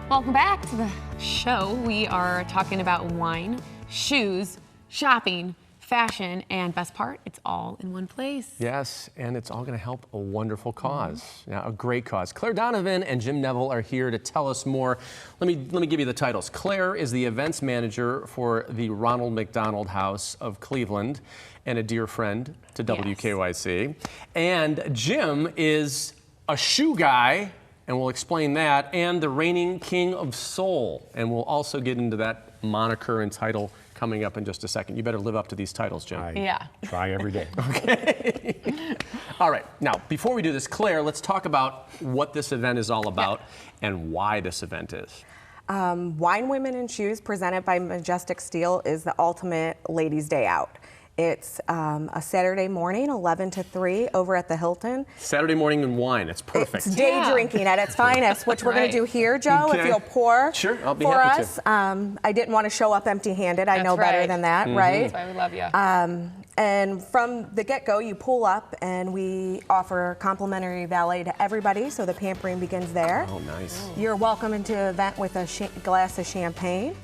Welcome back to the show. We are talking about wine, shoes, shopping, fashion, and best part, it's all in one place. Yes, and it's all going to help a wonderful cause. Now, a great cause. Claire Donovan and Jim Neville are here to tell us more. Let me give you the titles. Claire is the events manager for the Ronald McDonald House of Cleveland and a dear friend to WKYC. And Jim is a shoe guy, and we'll explain that, and the reigning king of soul. And we'll also get into that moniker and title coming up in just a second. You better live up to these titles, Jim. I try every day. Okay. All right. Now, before we do this, Claire, let's talk about what this event is all about and why this event is. Wine, Women, and Shoes, presented by Majestic Steel, is the ultimate ladies' day out. It's a Saturday morning, 11 to 3, over at the Hilton. Saturday morning and wine. It's perfect. It's day drinking at its finest, which we're going to do here, Joe, if you'll pour I'll be for happy us. I didn't want to show up empty-handed. I know better than that, right? That's why we love you. And from the get-go, you pull up, and we offer complimentary valet to everybody, so the pampering begins there. Oh, nice. You're welcome into the event with a glass of champagne.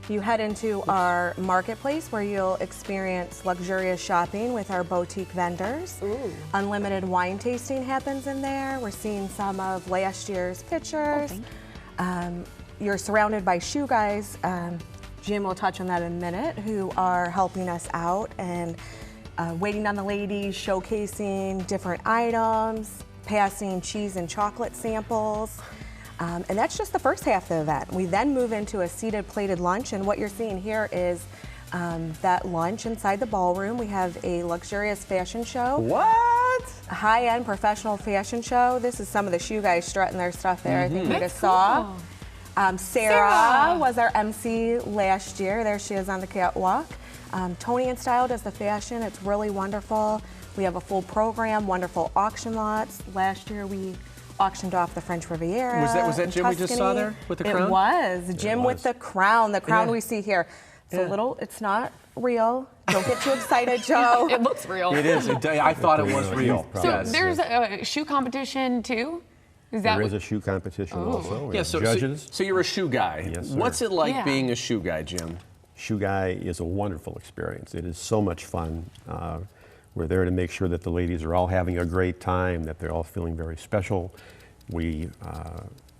You head into our marketplace where you'll experience luxurious shopping with our boutique vendors. Ooh. Unlimited wine tasting happens in there. We're seeing some of last year's pictures. You're surrounded by shoe guys. Jim will touch on that in a minute, who are helping us out and waiting on the ladies, showcasing different items, passing cheese and chocolate samples. And that's just the first half of the event. We then move into a seated plated lunch, and what you're seeing here is that lunch inside the ballroom. We have a luxurious fashion show. What? A high-end professional fashion show. This is some of the shoe guys strutting their stuff there. I think you just saw. Sarah was our MC last year. There she is on the catwalk. Tony and Style does the fashion. It's really wonderful. We have a full program, wonderful auction lots. Last year we auctioned off the French Riviera. Was that Jim we just saw there with the crown? It was. Jim with the crown. The crown we see here. It's it's not real. Don't get too excited, Joe. It looks real. It is. I thought it was real. So there's a shoe competition too? There is a shoe competition also. We have judges. So you're a shoe guy. Yes, sir. What's it like being a shoe guy, Jim? Shoe guy is a wonderful experience. It is so much fun. We're there to make sure that the ladies are all having a great time, that they're all feeling very special. We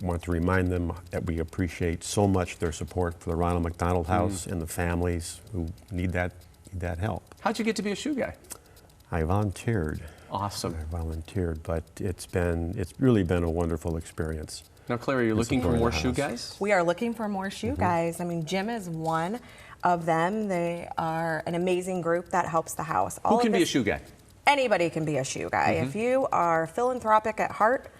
want to remind them that we appreciate so much their support for the Ronald McDonald House and the families who need that help. How'd you get to be a shoe guy? I volunteered. Awesome. I volunteered, but it's really been a wonderful experience. Now, Claire, are you looking for more shoe guys? We are looking for more shoe guys. I mean, Jim is one of them. They are an amazing group that helps the house. Who can be a shoe guy? Anybody can be a shoe guy. If you are philanthropic at heart,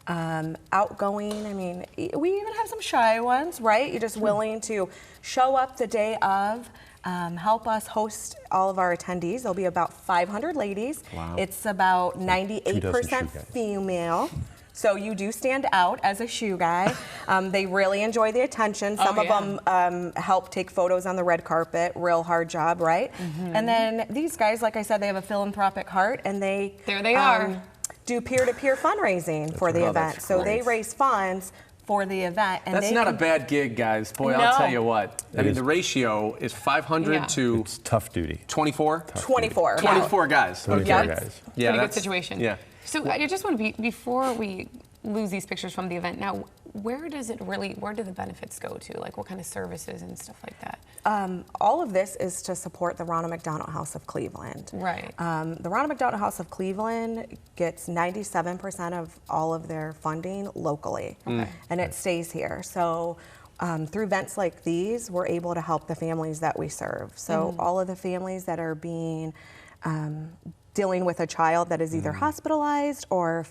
outgoing, I mean, we even have some shy ones, right? You're just willing to show up the day of, help us host all of our attendees. There'll be about 500 ladies. Wow. It's about 98% female. So you do stand out as a shoe guy. They really enjoy the attention. Some of them help take photos on the red carpet. Real hard job, right? And then these guys, like I said, they have a philanthropic heart, and they do peer-to-peer fundraising for the event. So they raise funds for the event. And that's not a bad gig, guys. Boy, I'll tell you what. I mean, the ratio is 500 to... It's tough duty. 24? 24. 24 guys. 24 guys. Yeah, pretty good situation. Yeah. So I just want to before we lose these pictures from the event, now, where do the benefits go to? Like, what kind of services and stuff like that? All of this is to support the Ronald McDonald House of Cleveland. Right. The Ronald McDonald House of Cleveland gets 97% of all of their funding locally, and it stays here. So through events like these, we're able to help the families that we serve. So all of the families that are being dealing with a child that is either hospitalized or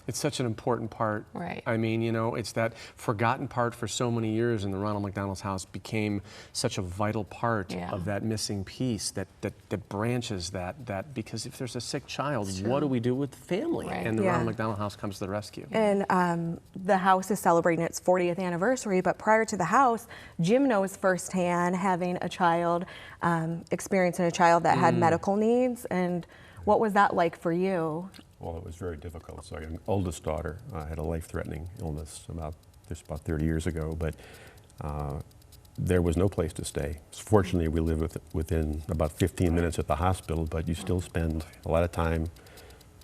it's such an important part. Right. I mean, you know, it's that forgotten part for so many years, and the Ronald McDonald's house became such a vital part of that missing piece that branches that because if there's a sick child, what do we do with the family? Right. And the Ronald McDonald House comes to the rescue. And the house is celebrating its 40th anniversary, but prior to the house, Jim knows firsthand having a child, experiencing a child that had medical needs. And what was that like for you? Well, it was very difficult. So an oldest daughter had a life-threatening illness about this about 30 years ago, but there was no place to stay. Fortunately, we live within about 15 minutes at the hospital, but you still spend a lot of time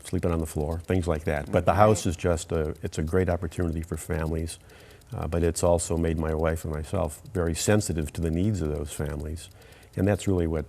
sleeping on the floor, things like that. But the house is just it's a great opportunity for families, but it's also made my wife and myself very sensitive to the needs of those families. And that's really what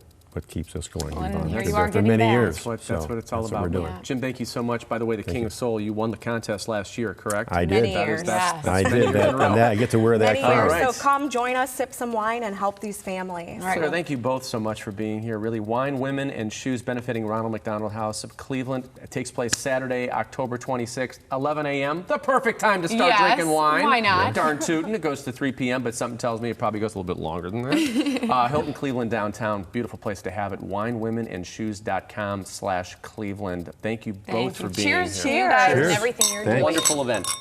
keeps us going. Well, We've and here been you there are for giving many back. years. That's what it's all that's about. what we're doing. Yeah. Jim, thank you so much. By the way, the King of Soul, you won the contest last year, correct? I did. Many years. Yes. I did that, and that, I get to wear that Many crown. years. All right. So come join us, sip some wine, and help these families. All right. Claire, thank you both so much for being here. Really, Wine, Women, and Shoes benefiting Ronald McDonald House of Cleveland. It takes place Saturday, October 26th, 11 a.m. The perfect time to start Yes, drinking wine. why not? Darn tootin'. It goes to 3 p.m., but something tells me it probably goes a little bit longer than that. Hilton Cleveland Downtown, beautiful place to have it. WineWomenAndShoes.com/Cleveland. Thank you both for being Cheers here. to you guys Cheers. and everything you're Thanks. doing. Wonderful event.